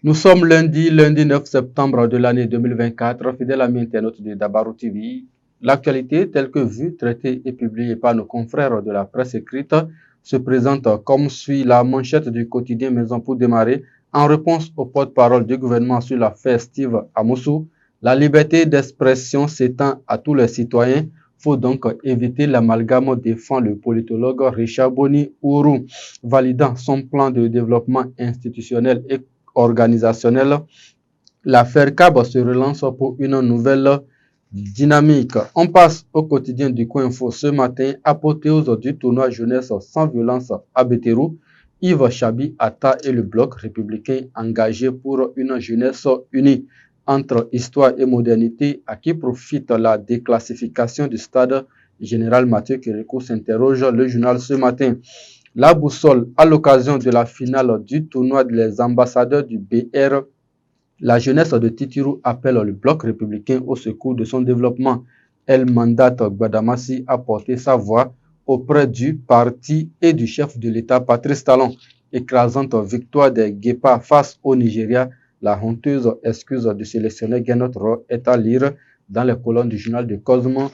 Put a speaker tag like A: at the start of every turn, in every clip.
A: Nous sommes lundi 9 septembre de l'année 2024. Fidèles amis internautes de Dabarou TV, l'actualité telle que vue, traitée et publiée par nos confrères de la presse écrite se présente comme suit. La manchette du quotidien Maison pour démarrer. En réponse au porte-parole du gouvernement sur l'affaire Steve à Moussou, la liberté d'expression s'étend à tous les citoyens. Faut donc éviter l'amalgame, défend le politologue Richard Boni-Ourou, validant son plan de développement institutionnel et organisationnel. L'affaire CAB se relance pour une nouvelle dynamique. On passe au quotidien du Coin Info ce matin. Apothéose du tournoi jeunesse sans violence à Bétérou. Yves Chabi Atta et le bloc républicain engagé pour une jeunesse unie. Entre histoire et modernité, à qui profite la déclassification du stade général Mathieu Kérékou, s'interroge le journal ce matin. La boussole à l'occasion de la finale du tournoi des ambassadeurs du BR. La jeunesse de Titirou appelle le bloc républicain au secours de son développement. Elle mandate Gbadamassi à porter sa voix auprès du parti et du chef de l'État Patrice Talon. Écrasante victoire des Guépas face au Nigeria. La honteuse excuse du sélectionneur Genot est à lire dans les colonnes du journal de Cosmo.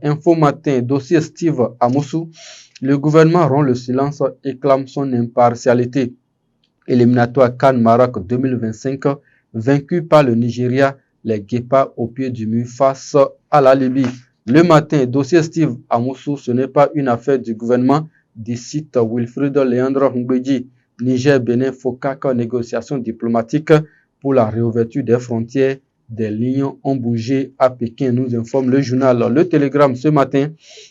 A: Info Matin, dossier Steve à Moussou. Le gouvernement rompt le silence et clame son impartialité. Éliminatoire CAN Maroc 2025, vaincu par le Nigeria, les Guépas au pied du mur face à la Libye. Le matin, dossier Steve à Moussou, ce n'est pas une affaire du gouvernement, cite Wilfried Léandre Ngbeji. Niger, Bénin, FOCAC, négociations diplomatiques pour la réouverture des frontières. Des lignes ont bougé à Pékin, nous informe le journal Le Télégramme ce matin.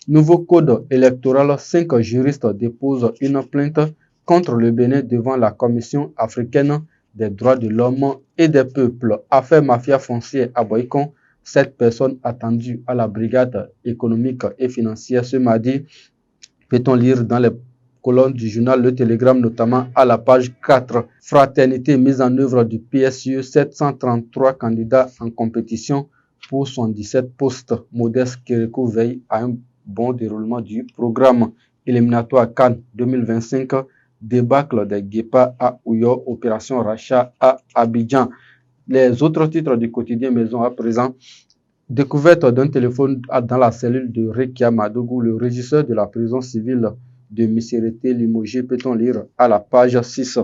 A: Nouveau code électoral, 5 juristes déposent une plainte contre le Bénin devant la Commission africaine des droits de l'homme et des peuples. Affaire mafia foncière à Boycon, 7 personnes attendues à la brigade économique et financière ce mardi. Peut-on lire dans les colonnes du journal Le Télégramme, notamment à la page 4. Fraternité mise en œuvre du PSU, 733 candidats en compétition pour 77 postes. Modeste Kérékou veille à un bon déroulement du programme. Éliminatoire CAN 2025, débâcle des Guépas à Ouyo, opération rachat à Abidjan. Les autres titres du quotidien Maison à présent. Découverte d'un téléphone dans la cellule de Rekia Madougou, le régisseur de la prison civile de Missérété limogé, peut-on lire à la page 6.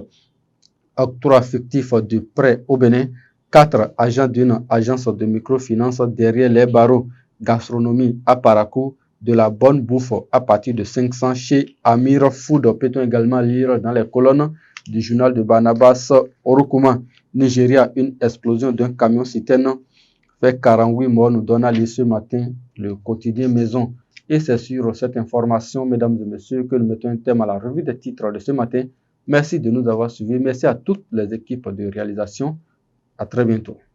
A: Octroi fictif de prêt au Bénin. 4 agents d'une agence de microfinance derrière les barreaux. Gastronomie à Parakou. De la bonne bouffe à partir de 500 chez Amir Food. Peut-on également lire dans les colonnes du journal de Barnabas Orukuma. Nigeria, une explosion d'un camion citerne fait 48 morts, nous donne à lire ce matin le quotidien Maison. Et c'est sur cette information, mesdames et messieurs, que nous mettons un thème à la revue des titres de ce matin. Merci de nous avoir suivis. Merci à toutes les équipes de réalisation. À très bientôt.